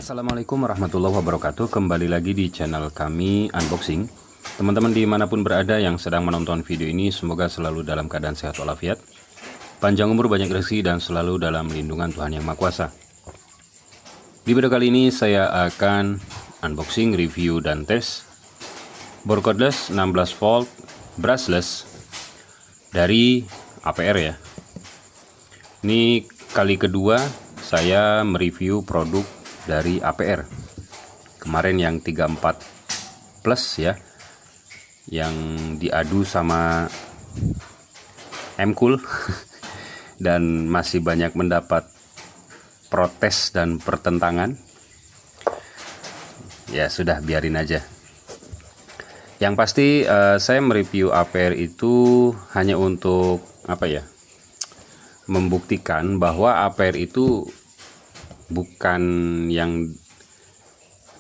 Assalamualaikum warahmatullahi wabarakatuh. Kembali lagi di channel kami Unboxing. Teman-teman dimanapun berada yang sedang menonton video ini, semoga selalu dalam keadaan sehat walafiat, panjang umur, banyak rezeki, dan selalu dalam lindungan Tuhan Yang Maha Kuasa. Di video kali ini saya akan unboxing, review, dan tes bor cordless 16 volt brushless dari APR ya. Ini kali kedua saya mereview produk dari APR. Kemarin yang 34 plus ya, yang diadu sama M-Cool dan masih banyak mendapat protes dan pertentangan. Ya sudah, biarin aja. Yang pasti saya mereview APR itu hanya untuk apa ya, membuktikan bahwa APR itu bukan yang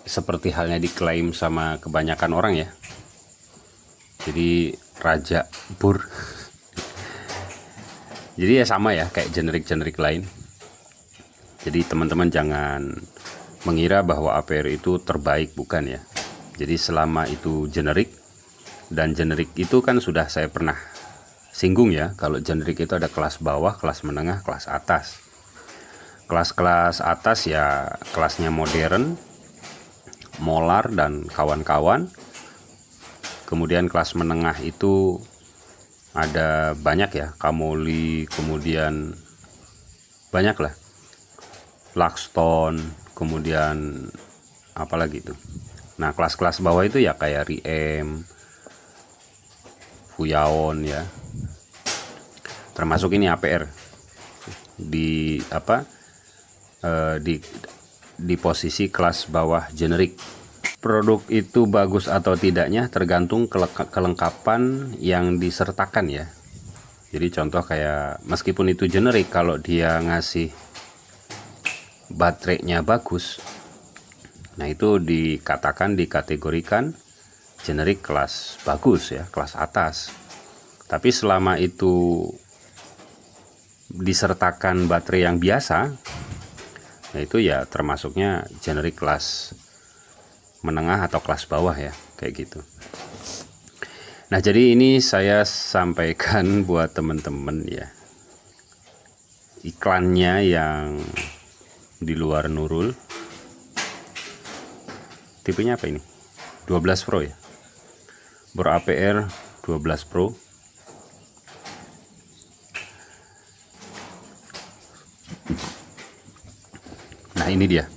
seperti halnya diklaim sama kebanyakan orang ya. Jadi raja bor. Jadi ya sama ya kayak generik-generik lain. Jadi teman-teman jangan mengira bahwa APR itu terbaik, bukan ya. Jadi selama itu generik, dan generik itu kan sudah saya pernah singgung ya. Kalau generik itu ada kelas bawah, kelas menengah, kelas atas. Kelas-kelas atas ya kelasnya modern, molar, dan kawan-kawan. Kemudian kelas menengah itu ada banyak ya, Kamoli, kemudian banyak lah, Luxton, kemudian apalagi itu. Nah kelas-kelas bawah itu ya kayak Riem, Fuyaon ya, termasuk ini APR di apa, di posisi kelas bawah generik. Produk itu bagus atau tidaknya tergantung kelengkapan yang disertakan ya. Jadi contoh kayak meskipun itu generik, kalau dia ngasih baterainya bagus, nah itu dikategorikan generik kelas bagus ya, kelas atas. Tapi selama itu disertakan baterai yang biasa, nah itu ya termasuknya generik kelas menengah atau kelas bawah ya, kayak gitu. Nah jadi ini saya sampaikan buat temen-temen ya, iklannya yang di luar Nurul. Tipenya apa ini? 12 Pro ya, bor APR 12 Pro. Nah ini dia.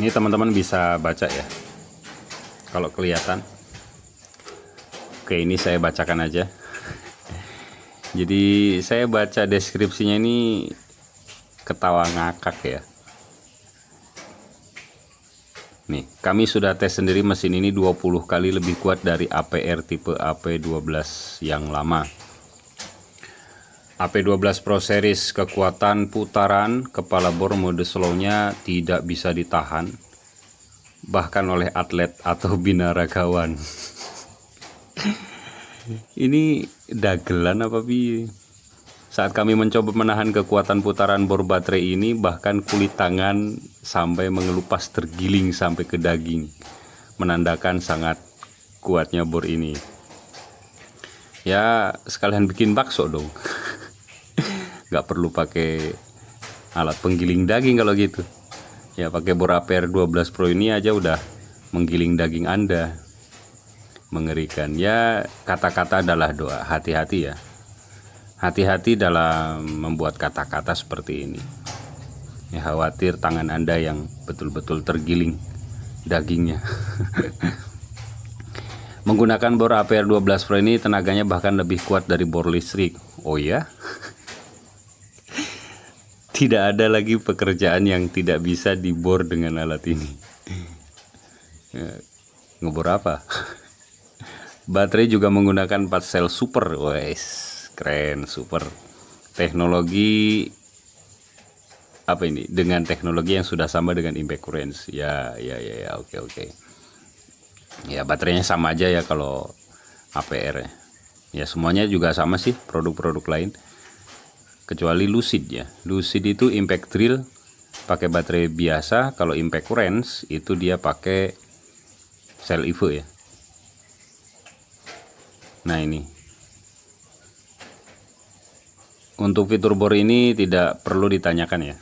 Ini teman-teman bisa baca ya, kalau kelihatan. Oke, ini saya bacakan aja. Jadi saya baca deskripsinya ini ketawa ngakak ya. Nih, kami sudah tes sendiri mesin ini 20 kali lebih kuat dari APR tipe AP12 yang lama. AP12 Pro Series, kekuatan putaran kepala bor mode slownya tidak bisa ditahan bahkan oleh atlet atau binaragawan. Ini dagelan apa bi? Saat kami mencoba menahan kekuatan putaran bor baterai ini, bahkan kulit tangan sampai mengelupas tergiling sampai ke daging, menandakan sangat kuatnya bor ini. Ya sekalian bikin bakso dong. Nggak perlu pakai alat penggiling daging kalau gitu ya, pakai bor APR 12 Pro ini aja udah menggiling daging Anda. Mengerikan ya. Kata-kata adalah doa. Hati-hati ya, hati-hati dalam membuat kata-kata seperti ini ya, khawatir tangan Anda yang betul-betul tergiling dagingnya. Menggunakan bor APR 12 Pro ini tenaganya bahkan lebih kuat dari bor listrik. Oh ya? Tidak ada lagi pekerjaan yang tidak bisa dibor dengan alat ini. Ya, ngebor apa? Baterai juga menggunakan 4 sel super. Wes, keren, super. Teknologi apa ini? Dengan teknologi yang sudah sama dengan impact current. Ya, oke. Ya, baterainya sama aja ya kalau APR ya. Ya semuanya juga sama sih, produk-produk lain. kecuali Lucid ya. Lucid itu impact drill pakai baterai biasa, kalau impact wrench itu dia pakai sel Evo ya. Nah ini untuk fitur bor ini tidak perlu ditanyakan ya,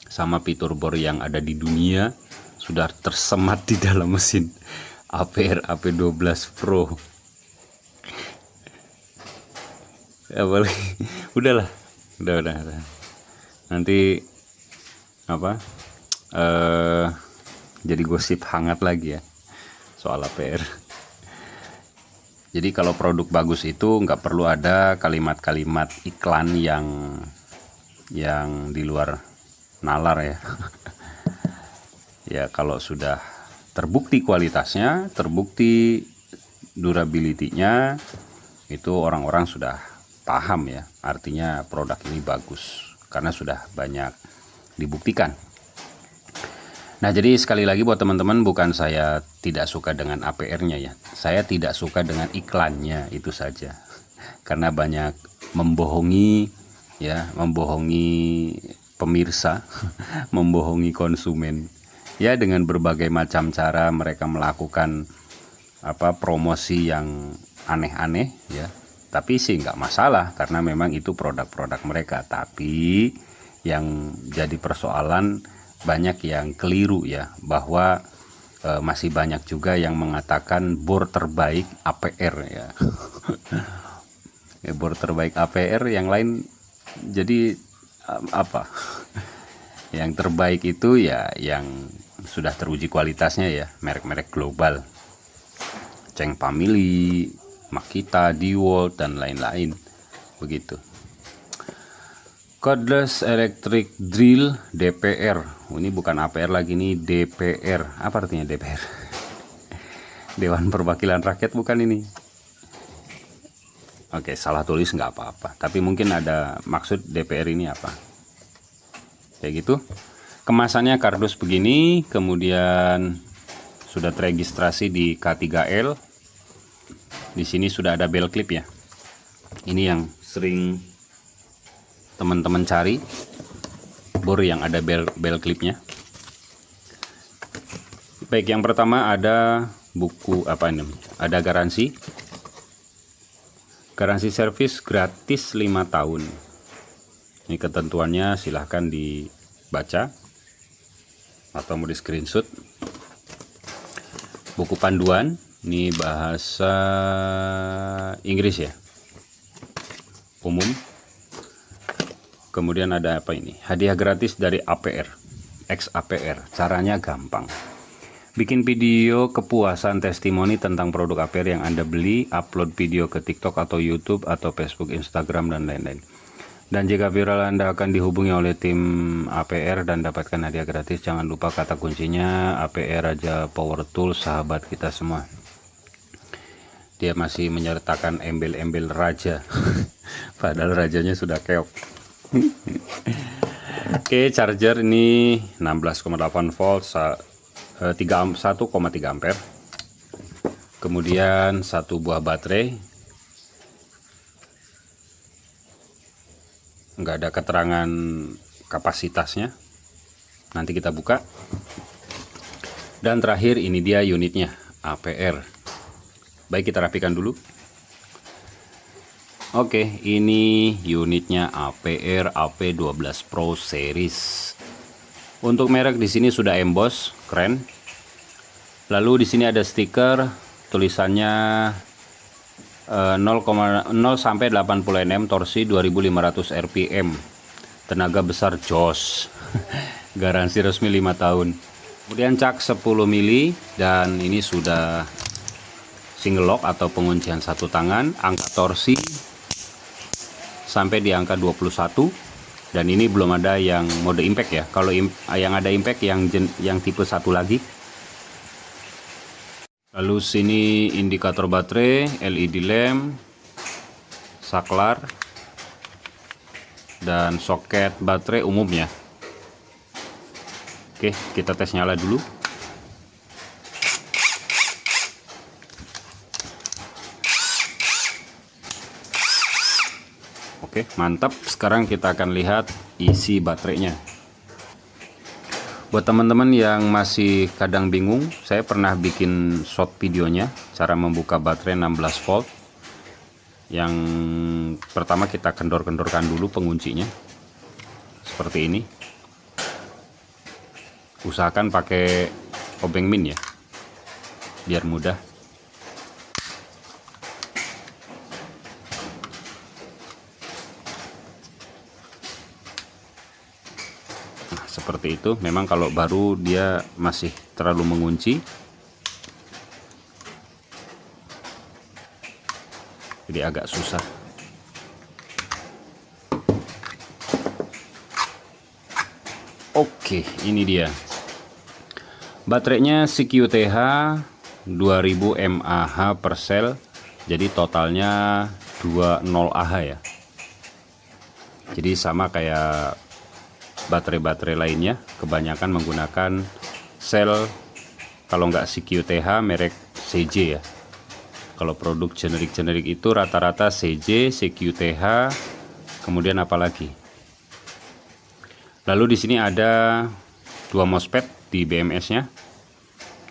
sama fitur bor yang ada di dunia sudah tersemat di dalam mesin APR AP12 Pro. Ya boleh, udah. Nanti apa? Jadi gosip hangat lagi ya soal APR. Jadi kalau produk bagus itu nggak perlu ada kalimat-kalimat iklan yang di luar nalar ya. Ya kalau sudah terbukti kualitasnya, terbukti durability-nya, itu orang-orang sudah paham ya, artinya produk ini bagus karena sudah banyak dibuktikan. Nah jadi sekali lagi buat teman-teman, bukan saya tidak suka dengan APR-nya ya, saya tidak suka dengan iklannya itu saja, karena banyak membohongi ya, membohongi pemirsa, membohongi konsumen ya, dengan berbagai macam cara mereka melakukan promosi yang aneh-aneh ya. Tapi sih nggak masalah karena memang itu produk-produk mereka. Tapi yang jadi persoalan banyak yang keliru ya, bahwa masih banyak juga yang mengatakan bor terbaik APR ya. Ya bor terbaik APR, yang lain jadi apa? Yang terbaik itu ya yang sudah teruji kualitasnya ya, merek-merek global, Cheng Family, Makita, DeWalt, dan lain-lain begitu. Cordless electric drill DPR. Ini bukan APR lagi, ini DPR. Apa artinya DPR? Dewan Perwakilan Rakyat bukan ini. Oke, salah tulis nggak apa-apa. Tapi mungkin ada maksud DPR ini apa. Kayak gitu. Kemasannya kardus begini, kemudian sudah teregistrasi di K3L. Di sini sudah ada bell clip ya. Ini yang sering teman-teman cari, bor yang ada bell clipnya. Baik, yang pertama ada buku apa ini? Ada garansi. Garansi servis gratis 5 tahun. Ini ketentuannya silahkan dibaca atau mau di screenshot. Buku panduan. Ini bahasa Inggris ya, umum. Kemudian ada apa ini? Hadiah gratis dari APR, XAPR. Caranya gampang. Bikin video kepuasan testimoni tentang produk APR yang Anda beli, upload video ke TikTok atau YouTube atau Facebook, Instagram, dan lain-lain. Dan jika viral, Anda akan dihubungi oleh tim APR dan dapatkan hadiah gratis. Jangan lupa kata kuncinya APR aja, power tool, sahabat kita semua. Dia masih menyertakan embel-embel raja. Padahal rajanya sudah keok. Oke, charger ini 16,8 volt, 1,3 ampere. Kemudian satu buah baterai. Nggak ada keterangan kapasitasnya. Nanti kita buka. Dan terakhir ini dia unitnya, APR. Baik, kita rapikan dulu. Oke, ini unitnya APR AP12 Pro Series. Untuk merek di sini sudah emboss, keren. Lalu di sini ada stiker, tulisannya 0 sampai 80 Nm, torsi 2500 rpm. Tenaga besar jos. Garansi resmi 5 tahun. Kemudian cak 10 mili, dan ini sudah single lock atau penguncian satu tangan, angka torsi sampai di angka 21, dan ini belum ada yang mode impact ya. Kalau yang ada impact yang tipe satu lagi. Lalu sini indikator baterai, LED lamp, saklar, dan soket baterai umumnya. Oke, kita tes nyala dulu. Oke, mantap. Sekarang kita akan lihat isi baterainya. Buat teman-teman yang masih kadang bingung, saya pernah bikin short videonya cara membuka baterai 16 volt. Yang pertama kita kendor-kendorkan dulu penguncinya seperti ini. Usahakan pakai obeng min ya, biar mudah. Nah, seperti itu. Memang kalau baru dia masih terlalu mengunci, jadi agak susah. Oke, ini dia baterainya CQTH 2000 mAh per sel, jadi totalnya 20 Ah ya. Jadi sama kayak baterai-baterai lainnya, kebanyakan menggunakan sel, kalau nggak CQTH merek CJ ya. Kalau produk generik-generik itu rata-rata CJ, CQTH, kemudian apa lagi? Lalu di sini ada 2 MOSFET di BMS-nya.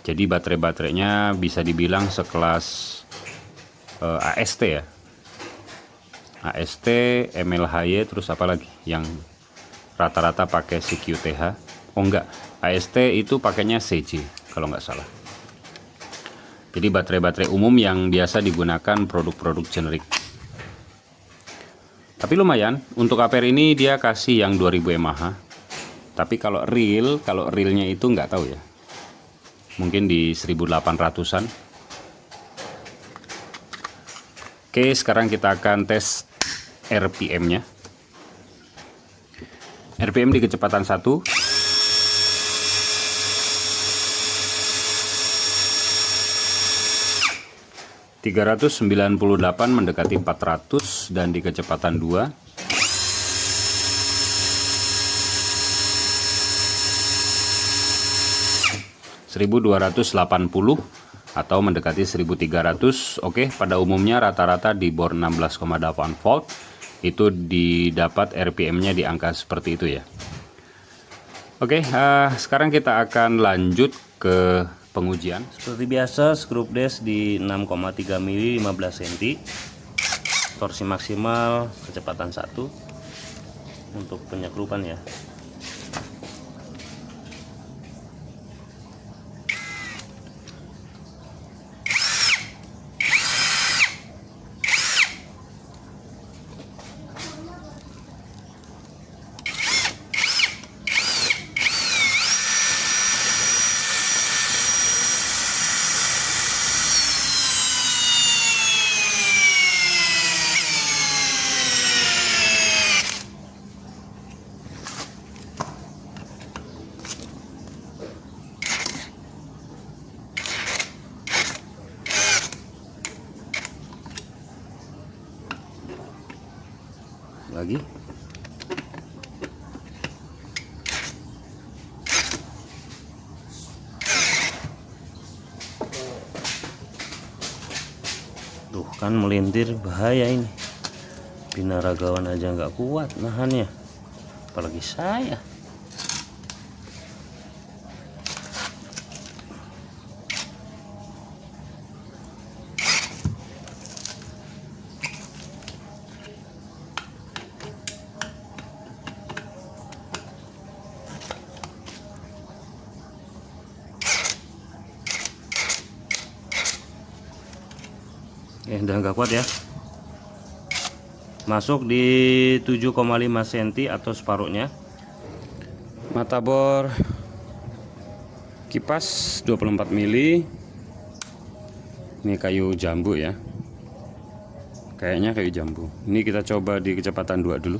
Jadi baterai-baterainya bisa dibilang sekelas AST ya. AST, MLHY, terus apa lagi yang rata-rata pakai CQTH? Oh enggak, AST itu pakainya CJ kalau nggak salah. Jadi baterai-baterai umum yang biasa digunakan produk-produk generik. Tapi lumayan, untuk ampere ini dia kasih yang 2000 mAh. Tapi kalau realnya itu nggak tahu ya. Mungkin di 1800-an. Oke, sekarang kita akan tes RPM-nya. RPM di kecepatan 1. ...398 mendekati 400 dan di kecepatan 2. 1280 atau mendekati 1300. Oke, pada umumnya rata-rata di bor 16,8 volt itu didapat RPM-nya di angka seperti itu ya. Oke, sekarang kita akan lanjut ke pengujian. Seperti biasa, skrup des di 6,3 mili 15 cm. Torsi maksimal kecepatan 1 untuk penyekrupan ya. Lagi. Tuh kan melintir, bahaya ini. Binaragawan aja nggak kuat nahannya, apalagi saya. Udah nggak kuat ya. Masuk di 7,5 cm atau separuhnya. Mata bor kipas 24 mili. Ini kayu jambu ya. Kayaknya kayu jambu. Ini kita coba di kecepatan 2 dulu.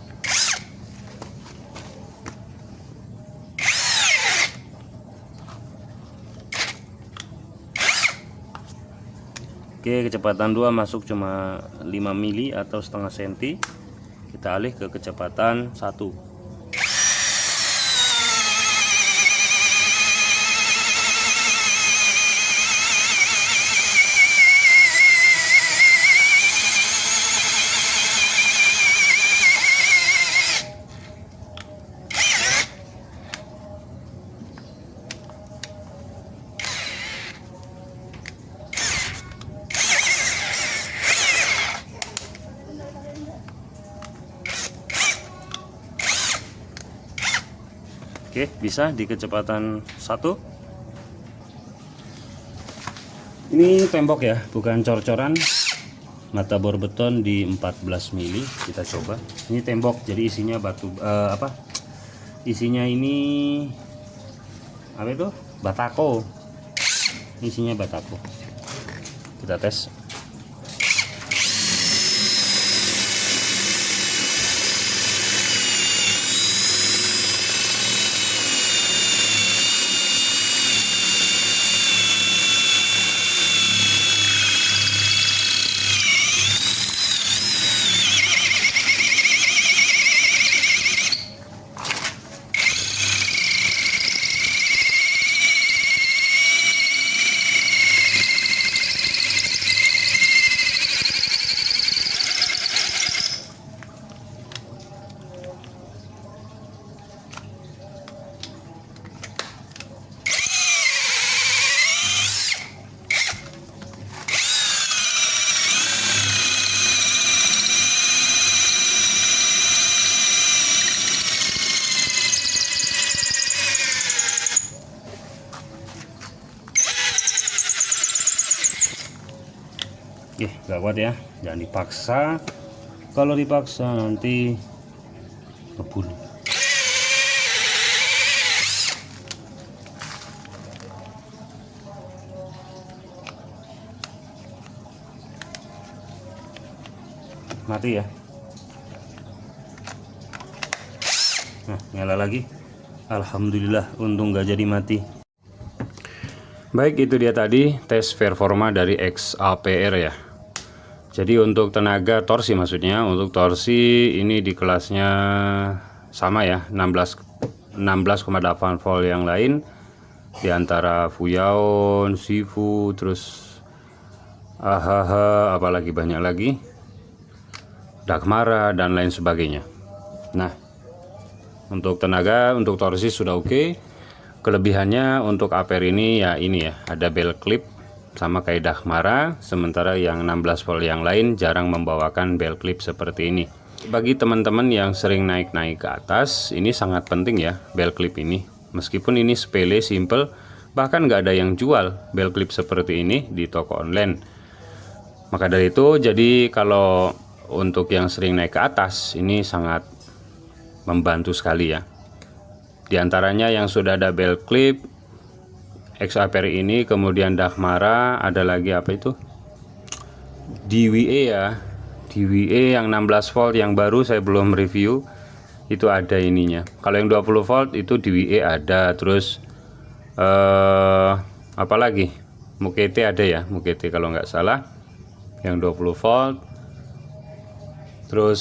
Oke, kecepatan 2 masuk cuma 5 mili atau setengah senti. Kita alih ke kecepatan 1. Oke, bisa di kecepatan 1. Ini tembok ya, bukan cor-coran. Mata bor beton di 14 mili. Kita coba. Ini tembok, jadi isinya batu isinya ini apa itu? Batako. Isinya batako. Kita tes. Gak kuat ya, jangan dipaksa. Kalau dipaksa nanti ngebul. Mati ya. Nah, nyala lagi. Alhamdulillah, untung gak jadi mati. Baik, itu dia tadi tes performa dari XAPR ya. Jadi untuk tenaga torsi, maksudnya untuk torsi ini di kelasnya sama ya, 16,8 volt yang lain, di antara Fuyaon, Shifu, terus apalagi banyak lagi, Dagmara dan lain sebagainya. Nah, untuk tenaga, untuk torsi sudah oke. Kelebihannya untuk APR ini ya, ada belt clip sama kayak Dagmara, sementara yang 16 volt yang lain jarang membawakan belt clip seperti ini. Bagi teman-teman yang sering naik-naik ke atas, ini sangat penting ya belt clip ini. Meskipun ini sepele, simple, bahkan nggak ada yang jual belt clip seperti ini di toko online. Maka dari itu, jadi kalau untuk yang sering naik ke atas, ini sangat membantu sekali ya. Di antaranya yang sudah ada belt clip XAPR ini, kemudian Dagmara, ada lagi apa itu? DWA ya. DWA yang 16 volt yang baru saya belum review. Itu ada ininya. Kalau yang 20 volt itu DWA ada, terus apa lagi? Mukete ada ya, Mukete kalau nggak salah. Yang 20 volt. Terus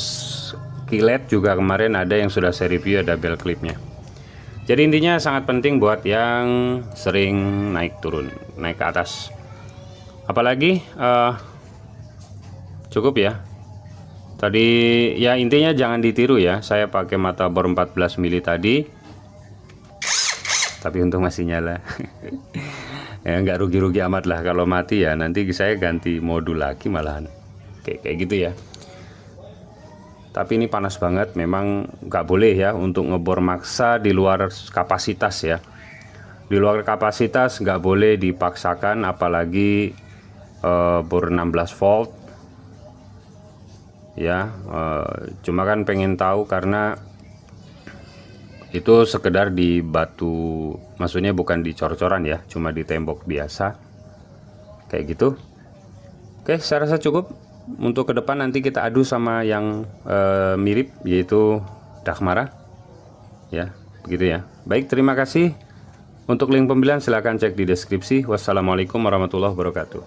Kilet juga kemarin ada yang sudah saya review, ada belt clipnya. Jadi intinya sangat penting buat yang sering naik turun, naik ke atas. Apalagi cukup ya. Tadi ya intinya jangan ditiru ya. Saya pakai mata bor 14 mili tadi. Tapi untung masih nyala. Ya nggak rugi-rugi amat lah, kalau mati ya nanti saya ganti modul lagi malahan. Kayak gitu ya. Tapi ini panas banget, memang nggak boleh ya untuk ngebor maksa di luar kapasitas ya. Di luar kapasitas nggak boleh dipaksakan, apalagi bor 16 volt ya. Cuma kan pengen tahu karena itu sekedar di batu, maksudnya bukan di cor-coran ya, cuma di tembok biasa kayak gitu. Oke, saya rasa cukup. Untuk ke depan nanti kita adu sama yang mirip, yaitu Dagmara ya, begitu ya. Baik, terima kasih. Untuk link pembelian silahkan cek di deskripsi. Wassalamualaikum warahmatullahi wabarakatuh.